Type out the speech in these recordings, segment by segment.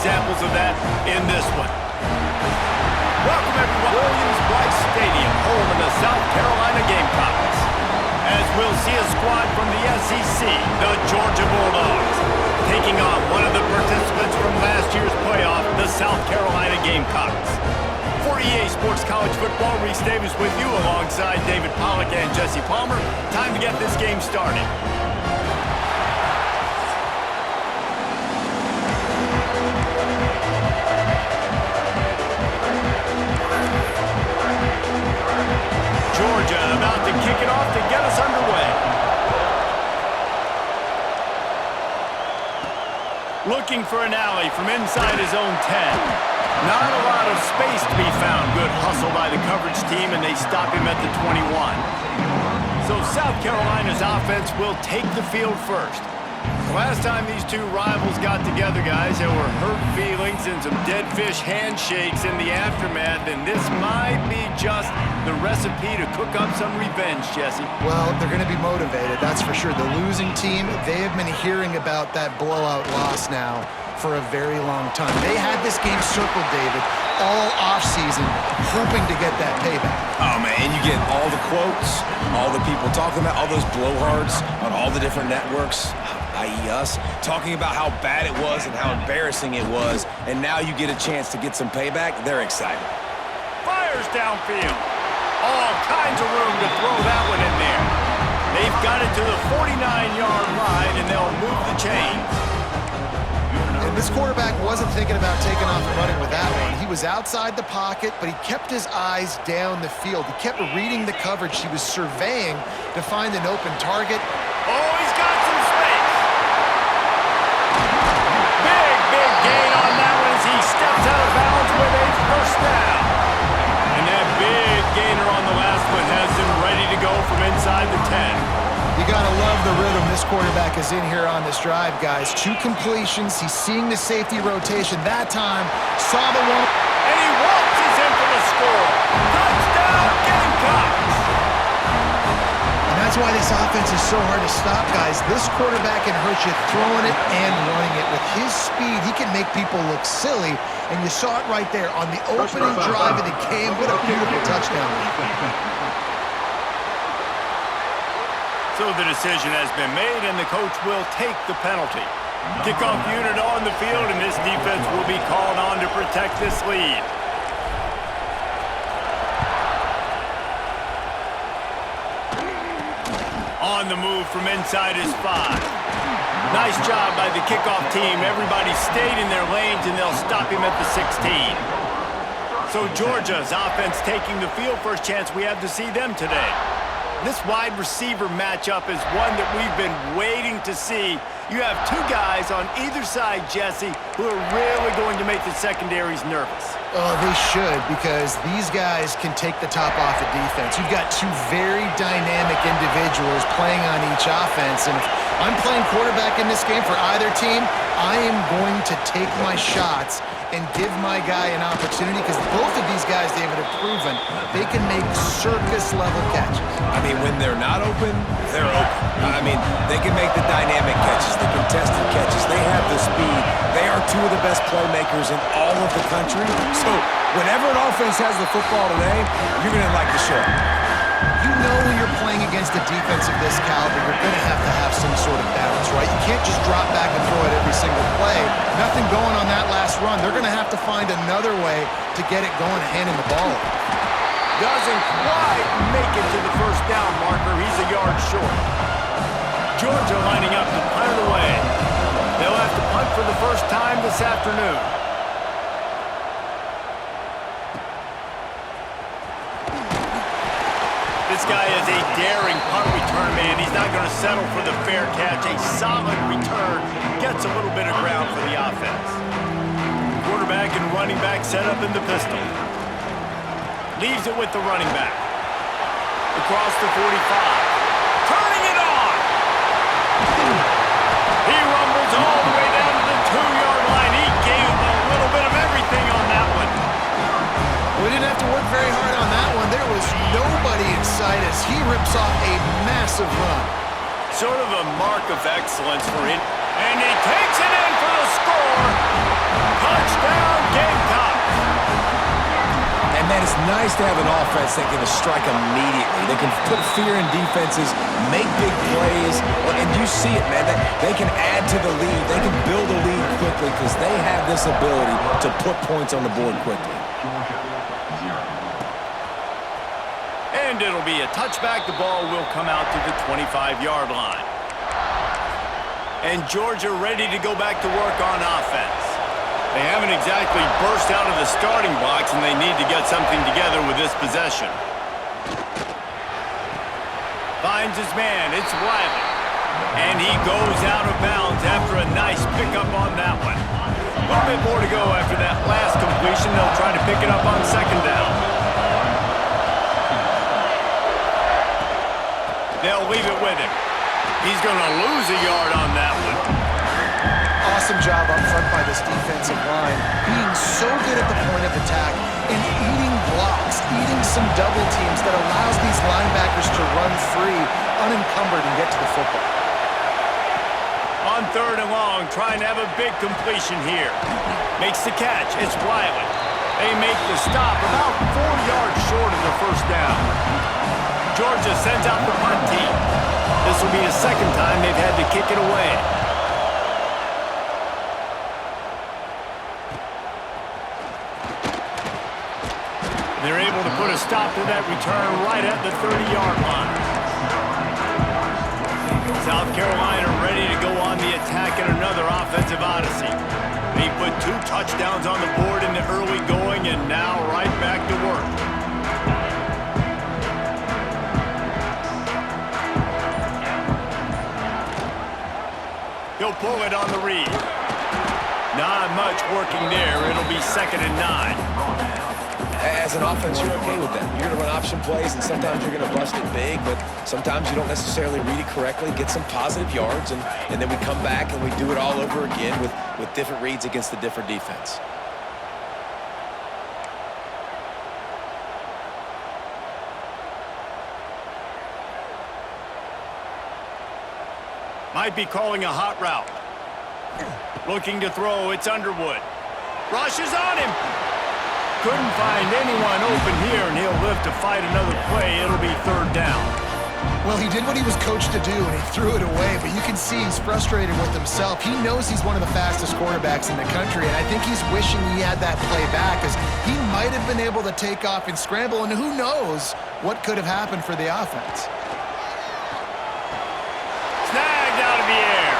examples of that in this one. Welcome everyone, Williams-Brice Stadium, home of the South Carolina Gamecocks. As we'll see a squad from the SEC, the Georgia Bulldogs, taking on one of the participants from last year's playoff, the South Carolina Gamecocks. For EA Sports College Football, Reese Davis with you alongside David Pollack and Jesse Palmer. Time to get this game started. Georgia about to kick it off to get us underway. Looking for an alley from inside his own 10. Not a lot of space to be found. Good hustle by the coverage team, and they stop him at the 21. So South Carolina's offense will take the field first. The last time these two rivals got together, guys, there were hurt feelings and some dead fish handshakes in the aftermath, and this might be just the recipe to cook up some revenge, Jesse. Well, they're going to be motivated, that's for sure. The losing team, they have been hearing about that blowout loss now for a very long time. They had this game circled, David, all offseason, hoping to get that payback. Oh, man, and you get all the quotes, all the people talking about all those blowhards on all the different networks, i.e. us, talking about how bad it was and how embarrassing it was, and now you get a chance to get some payback. They're excited. Fires downfield. All kinds of room to throw that one in there. They've got it to the 49-yard line, and they'll move the chains. And this quarterback wasn't thinking about taking off and running with that one. He was outside the pocket, but he kept his eyes down the field. He kept reading the coverage. He was surveying to find an open target. Oh, he's got some space. Big gain on that one as he steps out of bounds with a first down. And that big gainer on the last one has him ready to go from inside the 10. You got to love the rhythm this quarterback is in here on this drive, guys. 2 completions. He's seeing the safety rotation. That time, saw the one. And he waltzes in for the score. Touchdown, Gamecocks! And that's why this offense is so hard to stop, guys. This quarterback can hurt you throwing it and running it. With his speed, he can make people look silly. And you saw it right there on the opening drive of the game. What a beautiful touchdown. So the decision has been made, and the coach will take the penalty. Kickoff unit on the field, and this defense will be called on to protect this lead. On the move from inside his 5. Nice job by the kickoff team. Everybody stayed in their lanes, and they'll stop him at the 16. So Georgia's offense taking the field. First chance we have to see them today. This wide receiver matchup is one that we've been waiting to see. You have 2 guys on either side, Jesse, who are really going to make the secondaries nervous. Oh, they should, because these guys can take the top off the defense. You've got 2 very dynamic individuals playing on each offense, and if I'm playing quarterback in this game for either team, I am going to take my shots and give my guy an opportunity, because both of these guys, David, have proven they can make circus-level catches. I mean, when they're not open, they're open. I mean, they can make the dynamic catches, the contested catches. They have the speed. They are 2 of the best playmakers in all of the country. So whenever an offense has the football today, you're going to like the show. You know when you're playing against a defense of this caliber, you're going to have some sort of balance, right? You can't just drop back and throw it every single play. Nothing going on that last run. They're going to have to find another way to get it going, handing the ball off. Doesn't quite make it to the first down marker. He's a yard short. Georgia lining up to punt it away. They'll have to punt for the first time this afternoon. This guy is a daring punt return man. He's not going to settle for the fair catch. A solid return gets a little bit of ground for the offense. Quarterback and running back set up in the pistol. Leaves it with the running back. Across the 45. Turning it on! He rumbles all the way down to the 2-yard line. He gave him a little bit of everything on that one. We didn't have to work very hard on that one. There was nobody in sight as he rips off a massive run. Sort of a mark of excellence for him. And he takes it in for the score. And it's nice to have an offense that can strike immediately. They can put fear in defenses, make big plays, and you see it, man. They can add to the lead. They can build a lead quickly because they have this ability to put points on the board quickly. And it'll be a touchback. The ball will come out to the 25-yard line. And Georgia ready to go back to work on offense. They haven't exactly burst out of the starting blocks, and they need to get something together with this possession. Finds his man. It's Wiley. And he goes out of bounds after a nice pickup on that one. A little bit more to go after that last completion. They'll try to pick it up on second down. They'll leave it with him. He's going to lose a yard on that one. Awesome job up front by this defensive line, being so good at the point of attack and eating blocks, eating some double teams that allows these linebackers to run free, unencumbered, and get to the football. On third and long, trying to have a big completion here. Makes the catch. It's Wiley. They make the stop about 4 yards short of the first down. Georgia sends out the punt team. This will be the second time they've had to kick it away. They're able to put a stop to that return right at the 30-yard line. South Carolina ready to go on the attack in another offensive odyssey. They put 2 touchdowns on the board in the early going and now right back to work. He'll pull it on the read. Not much working there. It'll be 2nd and 9. As an offense, you're okay with that. You're going to run option plays, and sometimes you're going to bust it big, but sometimes you don't necessarily read it correctly, get some positive yards, and then we come back and we do it all over again with different reads against a different defense. Might be calling a hot route. Looking to throw, it's Underwood. Rushes on him. Couldn't find anyone open here, and he'll live to fight another play. It'll be 3rd down. Well, he did what he was coached to do, and he threw it away, but you can see he's frustrated with himself. He knows he's one of the fastest quarterbacks in the country, and I think he's wishing he had that play back, because he might have been able to take off and scramble, and who knows what could have happened for the offense. Snagged out of the air.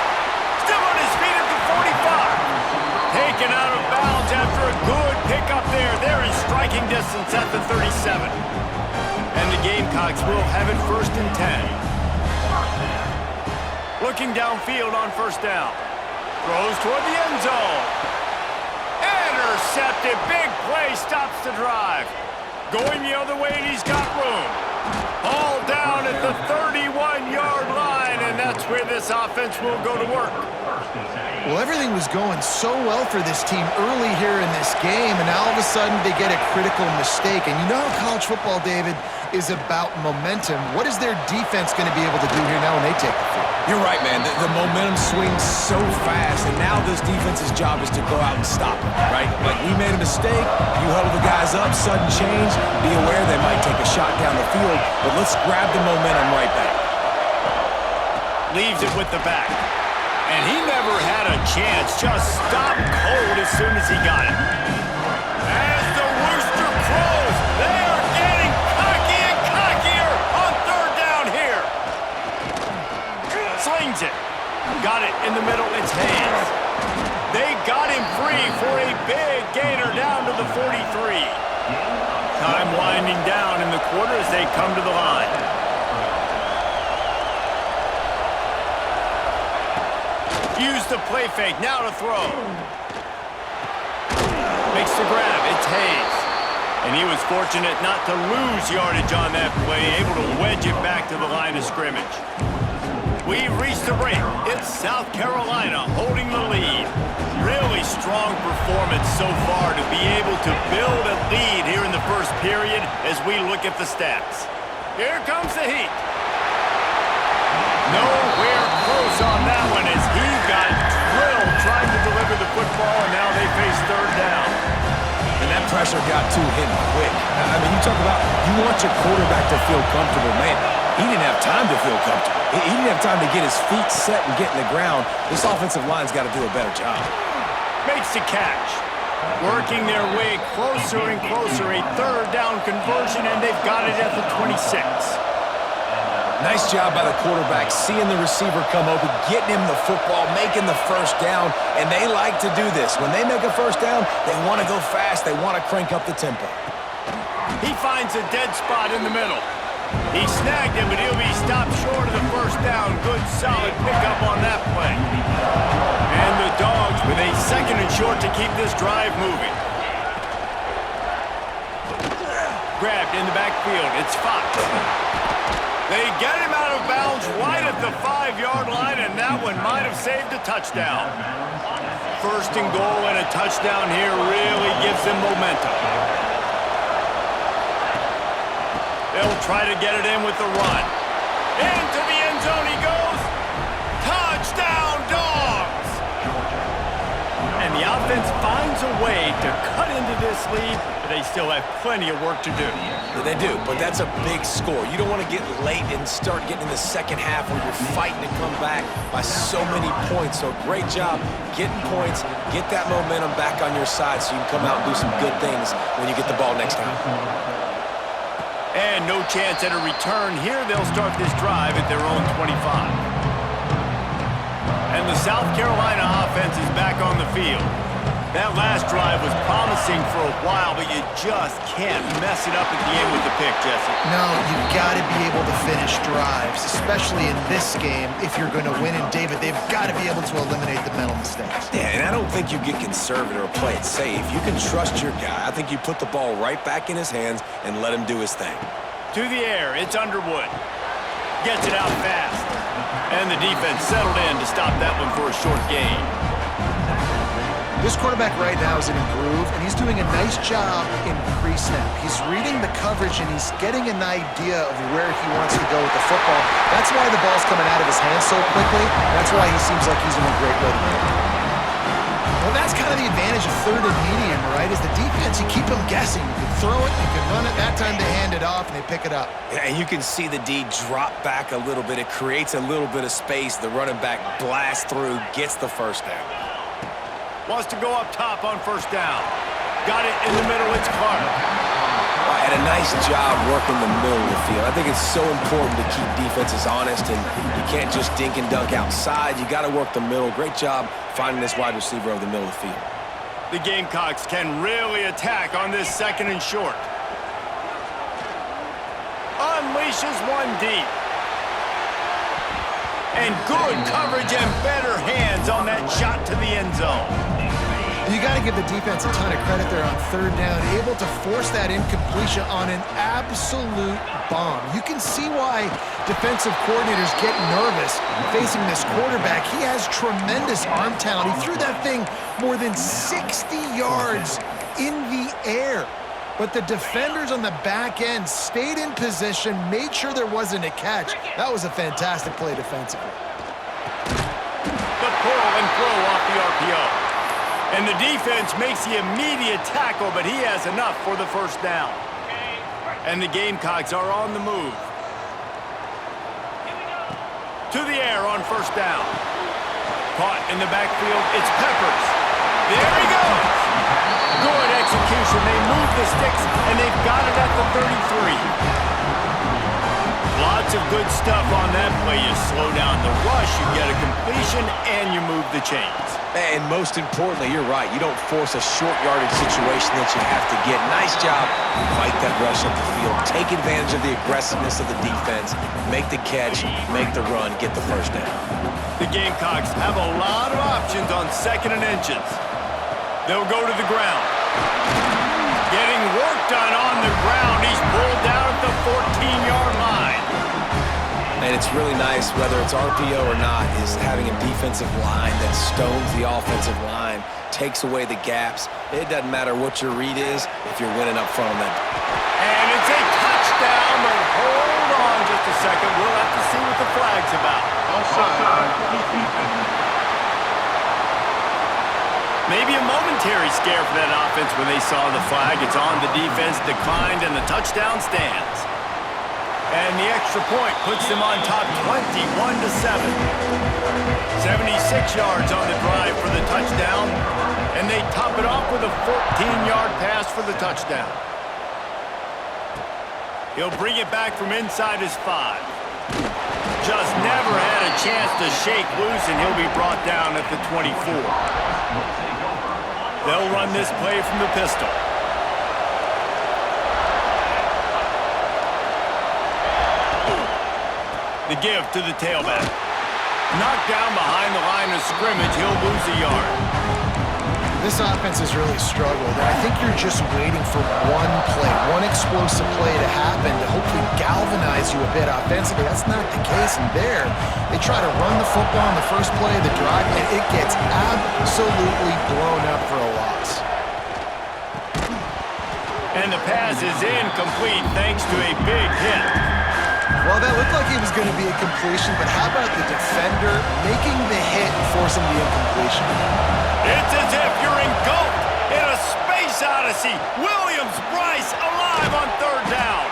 Still on his feet at the 45. Taken out of bounds after a good pickup there. They're in striking distance at the 37. And the Gamecocks will have it 1st and 10. Looking downfield on 1st down. Throws toward the end zone. Intercepted. Big play stops the drive. Going the other way, and he's got room. All down at the 31-yard line, and that's where this offense will go to work. Well, everything was going so well for this team early here in this game, and all of a sudden they get a critical mistake. And you know how college football, David, is about momentum. What is their defense going to be able to do here now when they take the field? You're right, man. The momentum swings so fast, and now this defense's job is to go out and stop it, right? Like, we made a mistake, you huddle the guys up, sudden change, be aware they might take a shot down the field, but let's grab the momentum right back. Leaves it with the back. And he never had a chance, just stopped cold as soon as he got it. As the rooster crows, they are getting cocky and cockier on 3rd down here. Slings it. Got it in the middle, it's Hayes. They got him free for a big gainer down to the 43. Time winding down in the quarter as they come to the line. Use the play fake, now to throw. Makes the grab, it's Hayes. And he was fortunate not to lose yardage on that play, able to wedge it back to the line of scrimmage. We've reached the break. It's South Carolina holding the lead. Really strong performance so far to be able to build a lead here in the first period as we look at the stats. Here comes the heat. Nowhere close on that one as he got drilled trying to deliver the football, and now they face 3rd down. And that pressure pressure got to him quick. I mean, you talk about you want your quarterback to feel comfortable. Man, he didn't have time to feel comfortable. He didn't have time to get his feet set and get in the ground. This offensive line's got to do a better job. Makes the catch. Working their way closer and closer. A third down conversion, and they've got it at the 26. Nice job by the quarterback, seeing the receiver come open, getting him the football, making the first down, and they like to do this. When they make a first down, they want to go fast. They want to crank up the tempo. He finds a dead spot in the middle. He snagged him, but he'll be stopped short of the first down. Good, solid pickup on that play. And the Dogs with a second and short to keep this drive moving. Grabbed in the backfield. It's Fox. They get him out of bounds right at the 5-yard line, and that one might have saved a touchdown. First and goal and a touchdown here really gives them momentum. They'll try to get it in with the run. Into the end zone he goes. Touchdown, Dogs! And the offense finds a way to cut into this lead, but they still have plenty of work to do. They do, but that's a big score. You don't want to get late and start getting in the second half where you're fighting to come back by so many points. So great job getting points, get that momentum back on your side so you can come out and do some good things when you get the ball next time. And no chance at a return here. They'll start this drive at their own 25. And the South Carolina offense is back on the field. That last drive was promising for a while, but you just can't mess it up at the end with the pick, Jesse. No, you've got to be able to finish drives, especially in this game. If you're going to win, and David, they've got to be able to eliminate the mental mistakes. Yeah, and I don't think you get conservative or play it safe. You can trust your guy. I think you put the ball right back in his hands and let him do his thing. To the air, it's Underwood. Gets it out fast. And the defense settled in to stop that one for a short gain. This quarterback right now is in a groove, and he's doing a nice job in pre-snap. He's reading the coverage, and he's getting an idea of where he wants to go with the football. That's why the ball's coming out of his hands so quickly. That's why he seems like he's in a great rhythm. Well, that's kind of the advantage of third and medium, right? Is the defense, you keep them guessing. You can throw it, you can run it. That time they hand it off, and they pick it up. Yeah, and you can see the D drop back a little bit. It creates a little bit of space. The running back blasts through, gets the first down. Wants to go up top on first down. Got it in the middle, it's Clark. And a nice job working the middle of the field. I think it's so important to keep defenses honest, and you can't just dink and dunk outside. You got to work the middle. Great job finding this wide receiver over the middle of the field. The Gamecocks can really attack on this second and short. Unleashes one deep. And good coverage and better hands on that shot to the end zone. You got to give the defense a ton of credit there on third down, able to force that incompletion on an absolute bomb. You can see why defensive coordinators get nervous facing this quarterback. He has tremendous arm talent. He threw that thing more than 60 yards in the air. But the defenders on the back end stayed in position, made sure there wasn't a catch. That was a fantastic play defensively. The pull and throw off the RPO. And the defense makes the immediate tackle, but he has enough for the first down. And the Gamecocks are on the move. To the air on first down. Caught in the backfield, it's Peppers. There he goes. Good execution. They move the sticks, and they've got it at the 33. Lots of good stuff on that play. You slow down the rush, you get a completion, and you move the chains. And most importantly, you're right. You don't force a short yardage situation that you have to get. Nice job. Fight that rush up the field. Take advantage of the aggressiveness of the defense. Make the catch, make the run, get the first down. The Gamecocks have a lot of options on second and inches. They'll go to the ground. Getting work done on the ground. He's pulled down at the 14-yard line. And it's really nice, whether it's RPO or not, is having a defensive line that stones the offensive line, takes away the gaps. It doesn't matter what your read is if you're winning up front on that. And it's a touchdown, but hold on just a second. We'll have to see what the flag's about. Maybe a momentary scare for that offense when they saw the flag. It's on, the defense declined, and the touchdown stands. And the extra point puts them on top 21-7. 76 yards on the drive for the touchdown, and they top it off with a 14-yard pass for the touchdown. He'll bring it back from inside his 5. Just never had a chance to shake loose, and he'll be brought down at the 24. They'll run this play from the pistol. The give to the tailback. Knocked down behind the line of scrimmage, he'll lose a yard. This offense has really struggled, and I think you're just waiting for one play, one explosive play to happen to hopefully galvanize you a bit offensively. That's not the case, and there, they try to run the football in the first play of the drive, and it gets absolutely blown up for a loss. And the pass is incomplete thanks to a big hit. Well, that looked like it was going to be a completion, but how about the defender making the hit and forcing the incompletion? It's as if you're engulfed in a space odyssey. Williams-Brice alive on third down.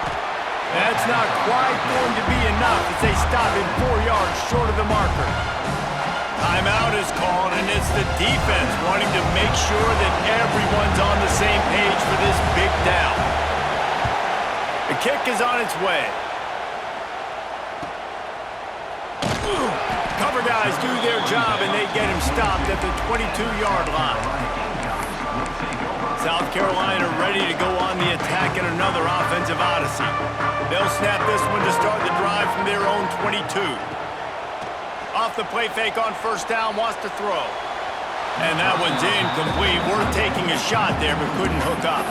That's not quite going to be enough as they stop him 4 yards short of the marker. Timeout is called, and it's the defense wanting to make sure that everyone's on the same page for this big down. The kick is on its way. Cover guys do their job, and they get him stopped at the 22-yard line. South Carolina ready to go on the attack in another offensive odyssey. They'll snap this one to start the drive from their own 22. Off the play fake on first down, wants to throw. And that one's incomplete. Worth taking a shot there, but couldn't hook up.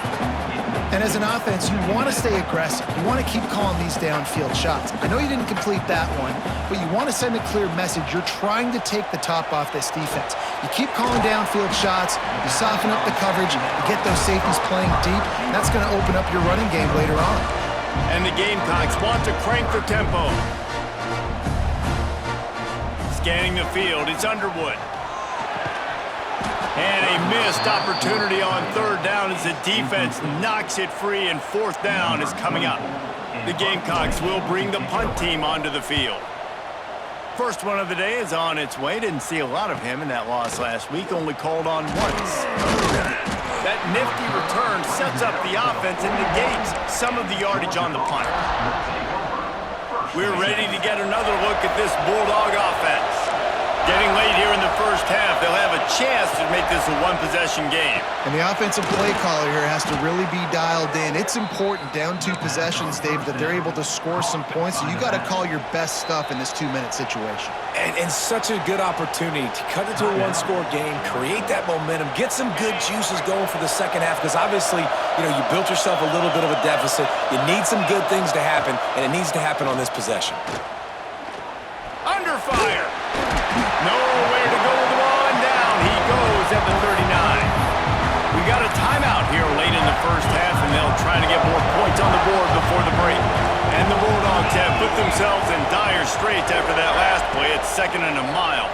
And as an offense, you want to stay aggressive. You want to keep calling these downfield shots. I know you didn't complete that one, but you want to send a clear message. You're trying to take the top off this defense. You keep calling downfield shots, you soften up the coverage, you get those safeties playing deep, and that's going to open up your running game later on. And the Gamecocks want to crank their tempo. Scanning the field, it's Underwood. And a missed opportunity on third down as the defense knocks it free, and fourth down is coming up. The Gamecocks will bring the punt team onto the field. First one of the day is on its way. Didn't see a lot of him in that loss last week, only called on once. That nifty return sets up the offense and negates some of the yardage on the punt. We're ready to get another look at this Bulldog offense. Getting late here in the first half, they'll have a chance to make this a one-possession game. And the offensive play caller here has to really be dialed in. It's important, down 2 possessions, Dave, that they're able to score some points. So you got to call your best stuff in this 2-minute situation. And such a good opportunity to cut it to a one-score game, create that momentum, get some good juices going for the second half, because obviously, you built yourself a little bit of a deficit. You need some good things to happen, and it needs to happen on this possession. Under fire. Nowhere to go with the ball, and down he goes at the 39. We got a timeout here late in the first half, and they'll try to get more points on the board before the break. And the Bulldogs have put themselves in dire straits after that last play. It's 2nd and a mile.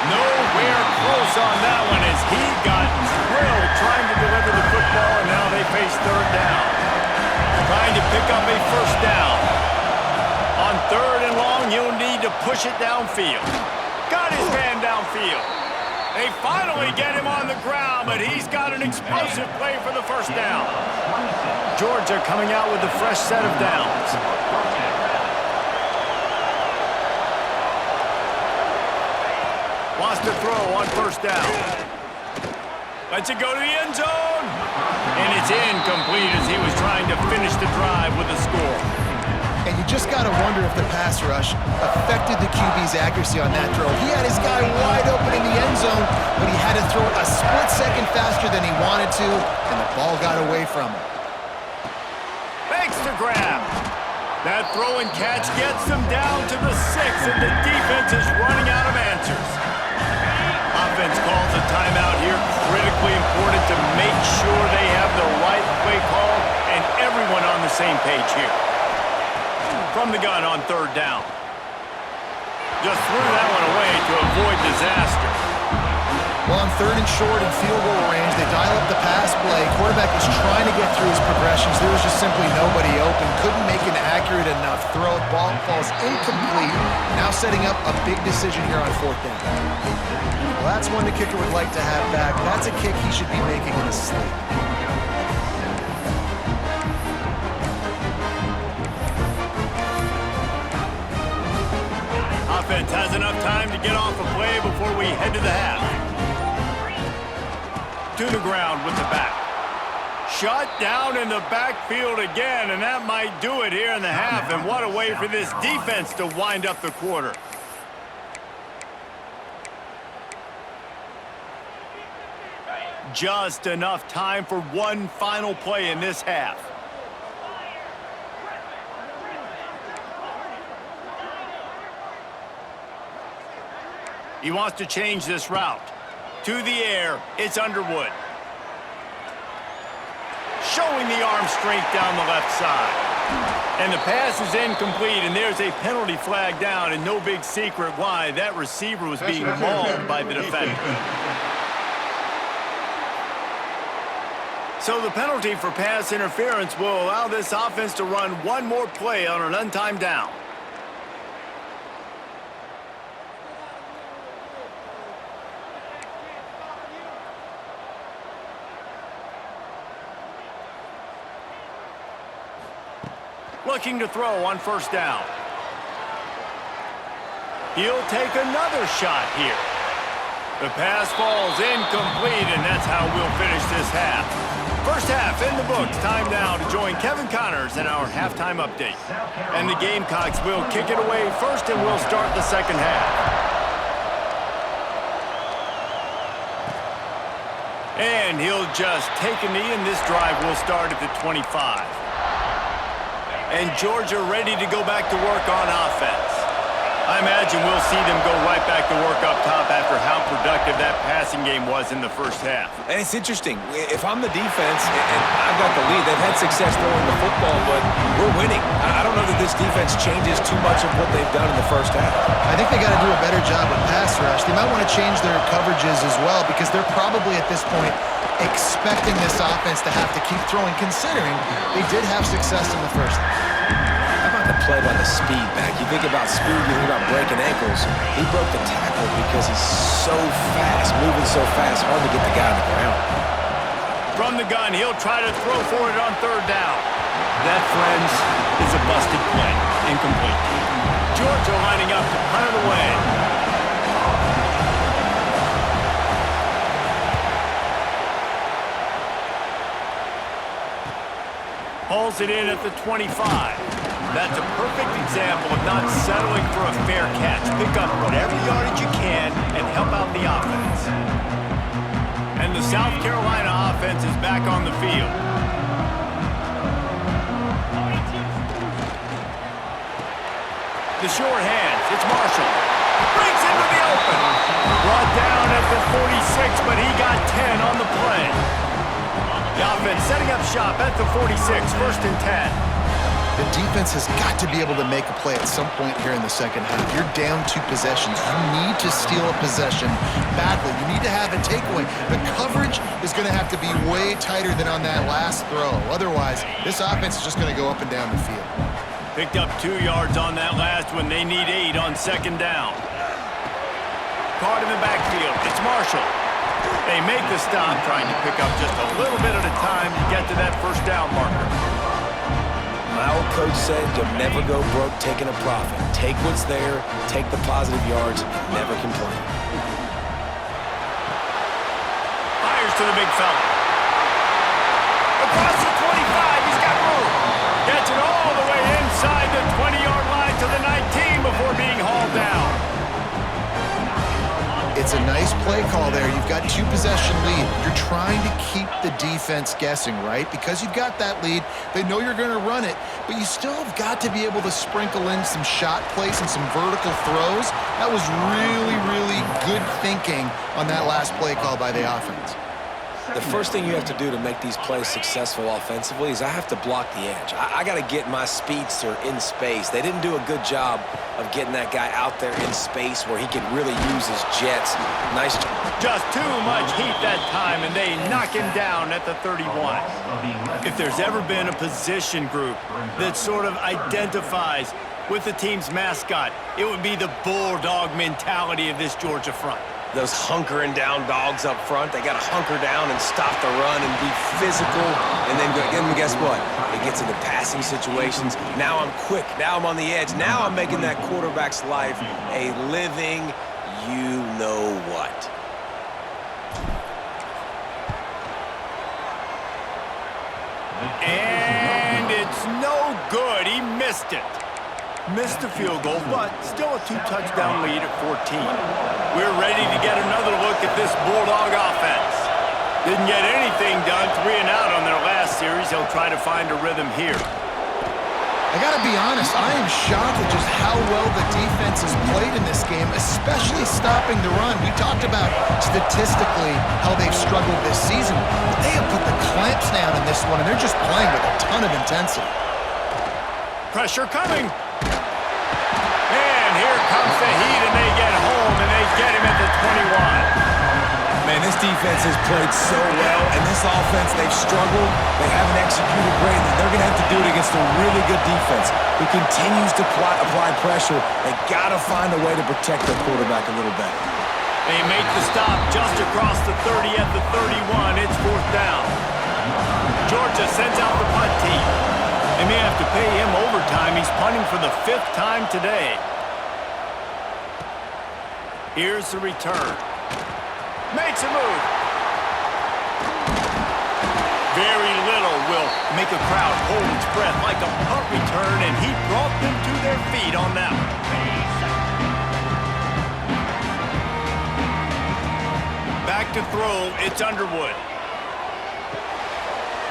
Nowhere close on that one as he got drilled trying to deliver the football, and now they face third down. Trying to pick up a first down. On third and long, he'll need to push it downfield. Got his man downfield. They finally get him on the ground, but he's got an explosive play for the first down. Georgia coming out with a fresh set of downs. Wants to throw on first down. Lets it go to the end zone. And it's incomplete as he was trying to finish the drive with a score. And you just got to wonder if the pass rush affected the QB's accuracy on that throw. He had his guy wide open in the end zone, but he had to throw it a split second faster than he wanted to, and the ball got away from him. Thanks to grab. That throw and catch gets them down to the 6, and the defense is running out of answers. Offense calls a timeout here. Critically important to make sure they have the right play call and everyone on the same page here. From the gun on third down. Just threw that one away to avoid disaster. third and short in field goal range. They dial up the pass play. Quarterback was trying to get through his progressions. There was just simply nobody open. Couldn't make an accurate enough throw. Ball falls incomplete. Now setting up a big decision here on fourth down. Well, that's one the kicker would like to have back. That's a kick he should be making in his sleep. Offense has enough time to get off a play before we head to the half. To the ground with the back. Shut down in the backfield again, and that might do it here in the half. And what a way for this defense to wind up the quarter. Just enough time for one final play in this half. He wants to change this route. To the air, it's Underwood. Showing the arm strength down the left side. And the pass is incomplete, and there's a penalty flag down, and no big secret why. That receiver was being mauled by the defender. So the penalty for pass interference will allow this offense to run one more play on an untimed down. Looking to throw on first down. He'll take another shot here. The pass falls incomplete, and that's how we'll finish this half. First half in the books. Time now to join Kevin Connors in our halftime update. And the Gamecocks will kick it away first, and we'll start the second half. And he'll just take a knee, and this drive will start at the 25. And Georgia ready to go back to work on offense. I imagine we'll see them go right back to work up top after how productive that passing game was in the first half. And it's interesting. If I'm the defense and I've got the lead, they've had success throwing the football, but we're winning. I don't know that this defense changes too much of what they've done in the first half. I think they got to do a better job with pass rush. They might want to change their coverages as well because they're probably at this point expecting this offense to have to keep throwing, considering they did have success in the first half. How about the play by the speed back? You think about speed, you think about breaking ankles. He broke the tackle because he's so fast, moving so fast, hard to get the guy on the ground. From the gun, he'll try to throw for it on third down. That, friends, is a busted play. Incomplete. Georgia lining up to punt it away. Hauls it in at the 25. That's a perfect example of not settling for a fair catch. Pick up whatever yardage you can and help out the offense. And the South Carolina offense is back on the field. The short hands, it's Marshall. Breaks into the open. Brought down at the 46, but he got 10 on the play. The offense setting up shop at the 46, first and 10. The defense has got to be able to make a play at some point here in the second half. You're down 2 possessions. You need to steal a possession badly. You need to have a takeaway. The coverage is going to have to be way tighter than on that last throw. Otherwise, this offense is just going to go up and down the field. Picked up 2 yards on that last one. They need 8 on second down. Caught in the backfield. It's Marshall. They make the stop, trying to pick up just a little bit at a time to get to that first down marker. My old coach said you'll never go broke taking a profit. Take what's there, take the positive yards, and never complain. Fires to the big fella. Across the 25, he's got room. Gets it all the way inside the 20-yard line to the 19 before being hauled down. It's a nice play call there. You've got 2 possession lead. You're trying to keep the defense guessing, right? Because you've got that lead, they know you're going to run it, but you still have got to be able to sprinkle in some shot plays and some vertical throws. That was really, really good thinking on that last play call by the offense. The first thing you have to do to make these plays successful offensively is I have to block the edge. I got to get my speedster in space. They didn't do a good job of getting that guy out there in space where he could really use his jets. Nice job. Just too much heat that time, and they knock him down at the 31. If there's ever been a position group that sort of identifies with the team's mascot, it would be the bulldog mentality of this Georgia front. Those hunkering down dogs up front, they got to hunker down and stop the run and be physical. And then guess what? It gets into passing situations. Now I'm quick. Now I'm on the edge. Now I'm making that quarterback's life a living you-know-what. And it's no good. He missed it. Missed the field goal, but still a 2-touchdown lead at 14. We're ready to get another look at this Bulldog offense. Didn't get anything done, 3 and out on their last series. They'll try to find a rhythm here. I gotta be honest, I am shocked at just how well the defense has played in this game, especially stopping the run. We talked about statistically how they've struggled this season, but they have put the clamps down in this one, and they're just playing with a ton of intensity. Pressure coming. And here comes the heat, and they get home, and they get him at the 21. Man, this defense has played so well, and this offense, they've struggled. They haven't executed great. They're going to have to do it against a really good defense who continues to apply pressure. They got to find a way to protect their quarterback a little better. They make the stop just across the 30 at the 31. It's 4th down. Georgia sends out the punt team. They may have to pay him overtime. He's punting for the 5th time today. Here's the return. Makes a move. Very little will make a crowd hold its breath like a punt return, and he brought them to their feet on that one. Back to throw, it's Underwood.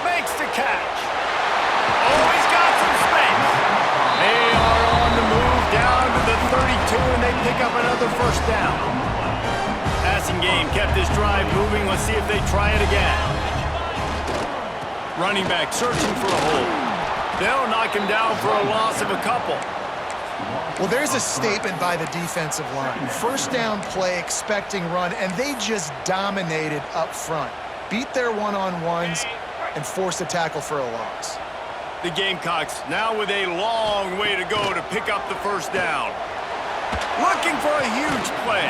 Makes the catch. Oh, he's got some space. They are on the move down to the 32, and they pick up another 1st down. Passing game kept this drive moving. Let's see if they try it again. Running back searching for a hole. They'll knock him down for a loss of a couple. Well, there's a statement by the defensive line. 1st down play, expecting run, and they just dominated up front. Beat their one-on-ones and forced a tackle for a loss. The Gamecocks now with a long way to go to pick up the 1st down. Looking for a huge play.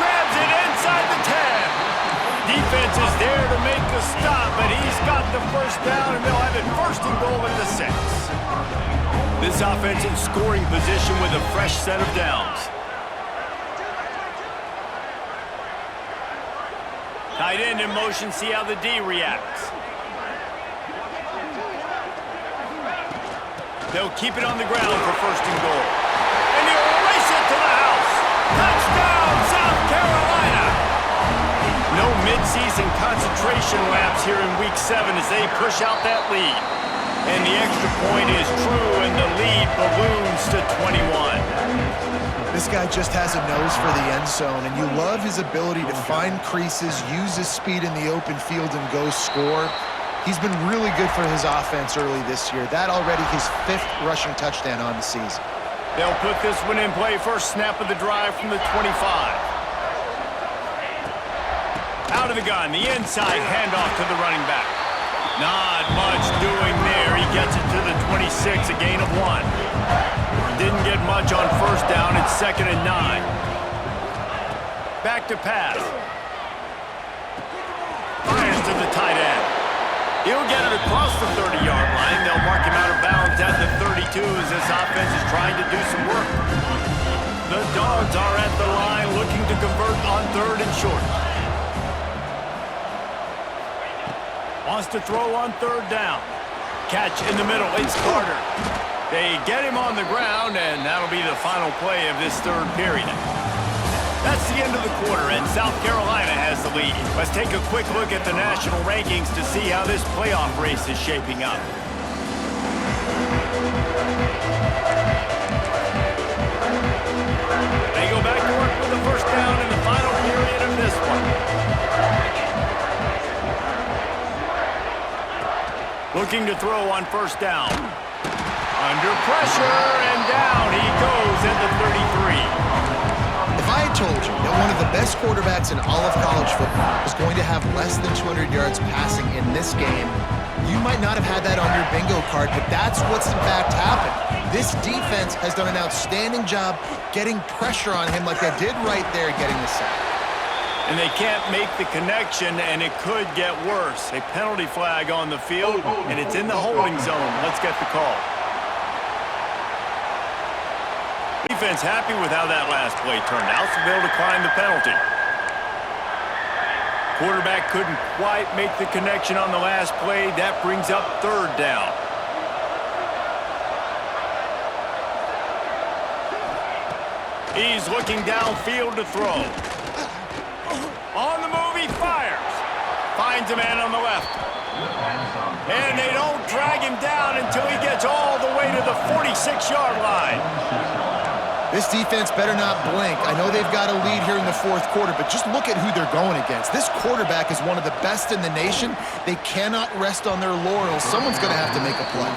Grabs it inside the 10. Defense is there to make the stop, but he's got the 1st down, and they'll have it 1st and goal at the 6. This offense in scoring position with a fresh set of downs. Tight end in motion, see how the D reacts. They'll keep it on the ground for 1st and goal. And he'll race it to the house. Touchdown, South Carolina! No midseason concentration laps here in Week 7 as they push out that lead. And the extra point is true, and the lead balloons to 21. This guy just has a nose for the end zone, and you love his ability to find creases, use his speed in the open field, and go score. He's been really good for his offense early this year. That already his 5th rushing touchdown on the season. They'll put this one in play. First snap of the drive from the 25. Out of the gun, the inside handoff to the running back. Not much doing there. He gets it to the 26, a gain of 1. Didn't get much on 1st down. It's 2nd and 9. Back to pass. Fires to the tight end. He'll get it across the 30-yard line. They'll mark him out of bounds at the 32 as this offense is trying to do some work. The Dogs are at the line looking to convert on 3rd and short. Wants to throw on 3rd down. Catch in the middle. It's Carter. They get him on the ground, and that'll be the final play of this 3rd period. That's the end of the quarter, and South Carolina has the lead. Let's take a quick look at the national rankings to see how this playoff race is shaping up. They go back to work with the 1st down in the final period of this one. Looking to throw on 1st down. Under pressure, and down he goes at the 33. If I had told you that one of the best quarterbacks in all of college football is going to have less than 200 yards passing in this game, you might not have had that on your bingo card, but that's what's in fact happened. This defense has done an outstanding job getting pressure on him like they did right there getting the sack. And they can't make the connection, and it could get worse. A penalty flag on the field, and it's in the holding zone. Let's get the call. Defense happy with how that last play turned out, so they'll decline the penalty. Quarterback couldn't quite make the connection on the last play. That brings up third down. He's looking downfield to throw. On the move, he fires. Finds a man on the left. And they don't drag him down until he gets all the way to the 46-yard line. This defense better not blink. I know they've got a lead here in the fourth quarter, but just look at who they're going against. This quarterback is one of the best in the nation. They cannot rest on their laurels. Someone's going to have to make a play.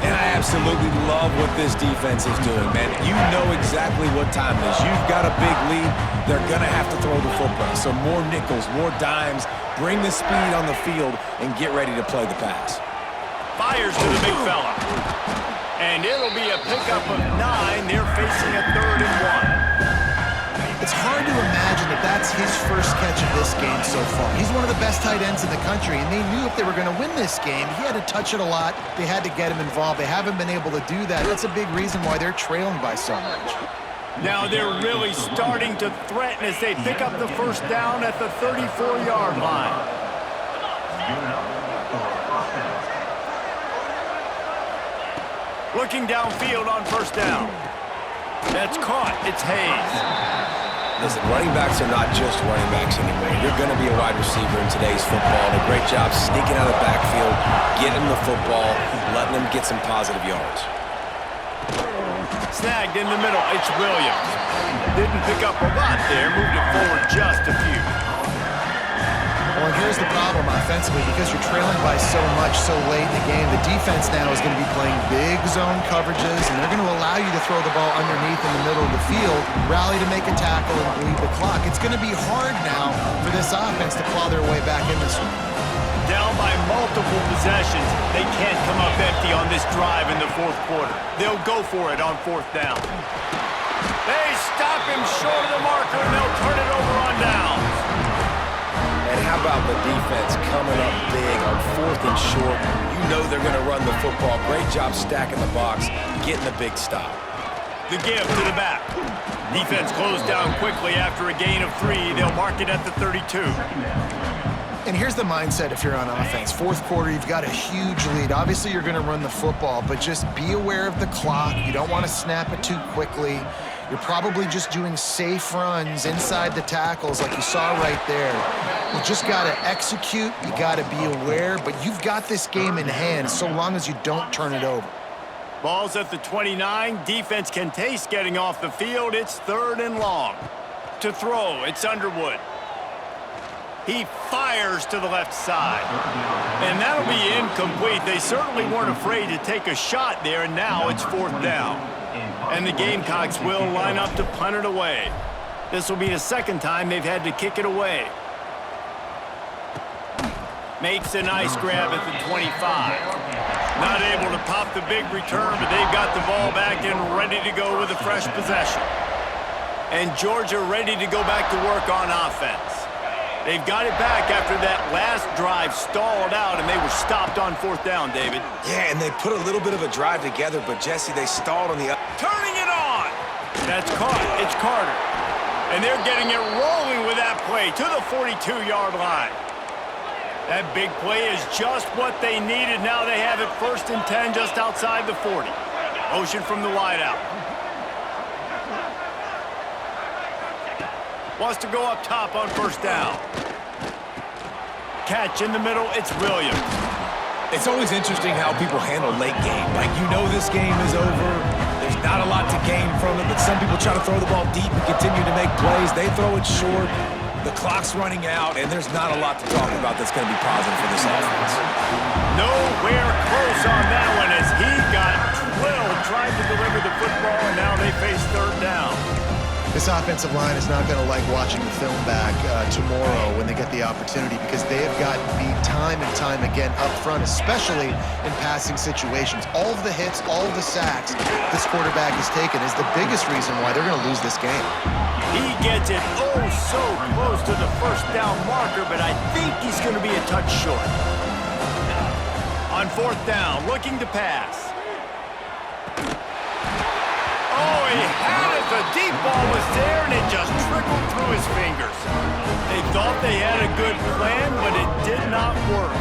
And I absolutely love what this defense is doing, man. You know exactly what time it is. You've got a big lead. They're going to have to throw the football. So more nickels, more dimes. Bring the speed on the field and get ready to play the pass. Fires to the big fella. And it'll be a pickup of 9. They're facing a 3rd and 1. It's hard to imagine that that's his first catch of this game so far. He's one of the best tight ends in the country, and they knew if they were going to win this game, he had to touch it a lot. They had to get him involved. They haven't been able to do that. That's a big reason why they're trailing by so much. Now they're really starting to threaten as they pick up the first down at the 34-yard line. Looking downfield on first down. That's caught. It's Hayes. Listen, running backs are not just running backs anymore. You're going to be a wide receiver in today's football. And a great job sneaking out of the backfield, getting the football, letting them get some positive yards. Snagged in the middle. It's Williams. Didn't pick up a lot there. Moved it forward just a few. Well, and here's the problem offensively, because you're trailing by so much so late in the game, the defense now is going to be playing big zone coverages, and they're going to allow you to throw the ball underneath in the middle of the field, rally to make a tackle, and bleed the clock. It's going to be hard now for this offense to claw their way back in this one. Down by multiple possessions, they can't come up empty on this drive in the fourth quarter. They'll go for it on fourth down. They stop him short of the marker, and they'll turn it over on downs. And how about the defense coming up big on 4th and short? You know they're going to run the football. Great job stacking the box, getting the big stop. The give to the back. Defense closed down quickly after a gain of 3. They'll mark it at the 32. And here's the mindset if you're on offense. Fourth quarter, you've got a huge lead. Obviously, you're going to run the football, but just be aware of the clock. You don't want to snap it too quickly. You're probably just doing safe runs inside the tackles like you saw right there. You just got to execute. You got to be aware, but you've got this game in hand so long as you don't turn it over. Ball's at the 29. Defense can taste getting off the field. It's 3rd and long. To throw, it's Underwood. He fires to the left side. And that'll be incomplete. They certainly weren't afraid to take a shot there, and now it's 4th down. And the Gamecocks will line up to punt it away. This will be the second time they've had to kick it away. Makes a nice grab at the 25. Not able to pop the big return, but they've got the ball back and ready to go with a fresh possession. And Georgia ready to go back to work on offense. They've got it back after that last drive stalled out, and they were stopped on 4th down, David. Yeah, and they put a little bit of a drive together, but Jesse, they stalled on the... Turning it on! That's caught. It's Carter. And they're getting it rolling with that play to the 42-yard line. That big play is just what they needed. Now they have it 1st and 10 just outside the 40. Motion from the wideout. Wants to go up top on 1st down. Catch in the middle, it's Williams. It's always interesting how people handle late game. Like, you know this game is over. There's not a lot to gain from it, but some people try to throw the ball deep and continue to make plays. They throw it short. The clock's running out, and there's not a lot to talk about that's going to be positive for this offense. Nowhere close on that one as he got drilled, tried to deliver the football, and now they face 3rd down. This offensive line is not going to like watching the film back tomorrow when they get the opportunity, because they have gotten beat time and time again up front, especially in passing situations. All of the hits, all of the sacks this quarterback has taken is the biggest reason why they're going to lose this game. He gets it oh so close to the first down marker, but I think he's going to be a touch short. On fourth down, looking to pass. Oh, he had it. The deep ball was there, and it just trickled through his fingers. They thought they had a good plan, but it did not work.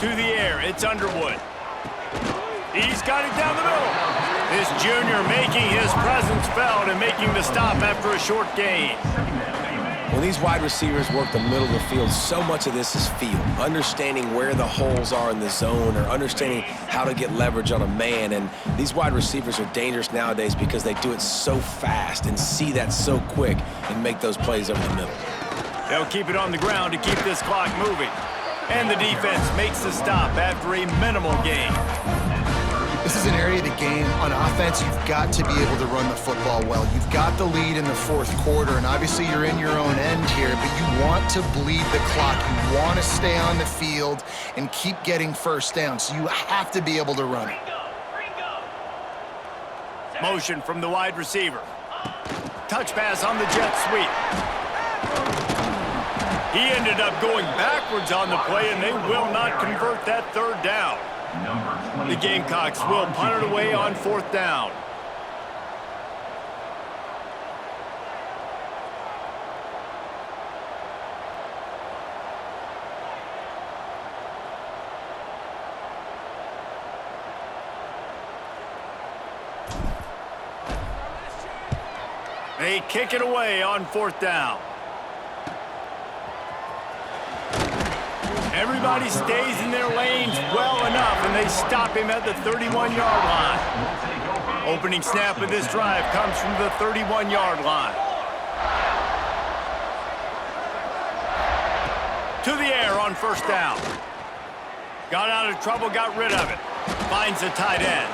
To the air, it's Underwood. He's got it down the middle. This junior making his presence felt and making the stop after a short gain. When these wide receivers work the middle of the field, so much of this is feel. Understanding where the holes are in the zone, or understanding how to get leverage on a man. And these wide receivers are dangerous nowadays because they do it so fast and see that so quick and make those plays over the middle. They'll keep it on the ground to keep this clock moving. And the defense makes the stop after a minimal gain. This is an area of the game on offense you've got to be able to run the football well. You've got the lead in the fourth quarter, and obviously you're in your own end here, but you want to bleed the clock. You want to stay on the field and keep getting first down, so you have to be able to run it. Motion from the wide receiver. Touch pass on the jet sweep. He ended up going backwards on the play, and they will not convert that third down. The Gamecocks will punt it away on fourth down. They kick it away on fourth down. Everybody stays in their lanes well enough, and they stop him at the 31-yard line. Opening snap of this drive comes from the 31-yard line. To the air on first down. Got out of trouble, got rid of it. Finds the tight end.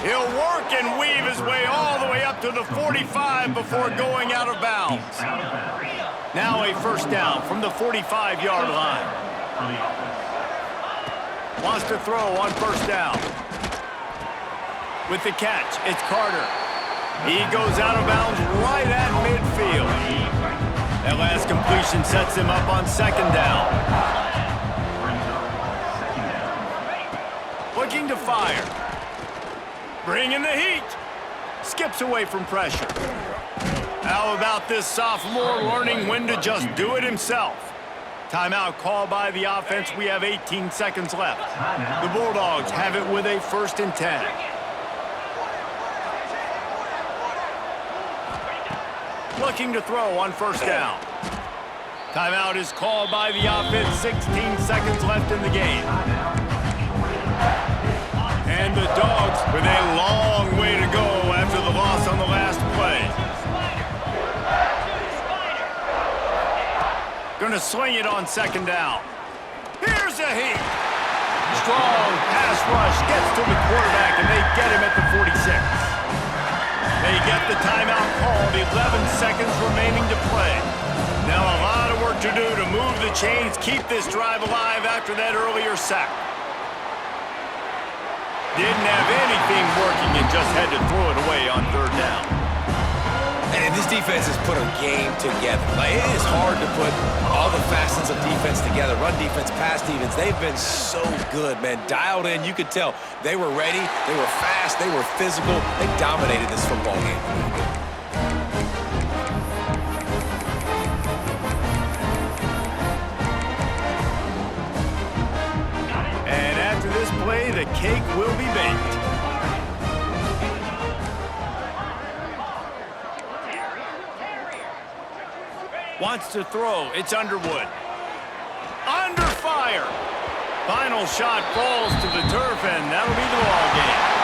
He'll work and weave his way all the way up to the 45 before going out of bounds. Now a first down from the 45-yard line. Wants to throw on first down. With the catch, it's Carter. He goes out of bounds right at midfield. That last completion sets him up on second down. Looking to fire. Bringing the heat. Skips away from pressure. How about this sophomore learning when to just do it himself? Timeout called by the offense. We have 18 seconds left. The Bulldogs have it with a 1st and 10. Looking to throw on first down. Timeout is called by the offense. 16 seconds left in the game. And the Dogs with a long way to go after the loss on the last play. Going to swing it on second down. Here's a heat. Strong pass rush gets to the quarterback, and they get him at the 46. They get the timeout called. 11 seconds remaining to play. Now a lot of work to do to move the chains, keep this drive alive after that earlier sack. Didn't have anything working and just had to throw it away on third down. And this defense has put a game together. Like, it is hard to put all the facets of defense together. Run defense, pass defense. They've been so good, man. Dialed in. You could tell they were ready. They were fast. They were physical. They dominated this football game. And after this play, the cake will be baked. Wants to throw. It's Underwood. Under fire. Final shot falls to the turf, and that'll be the ball game.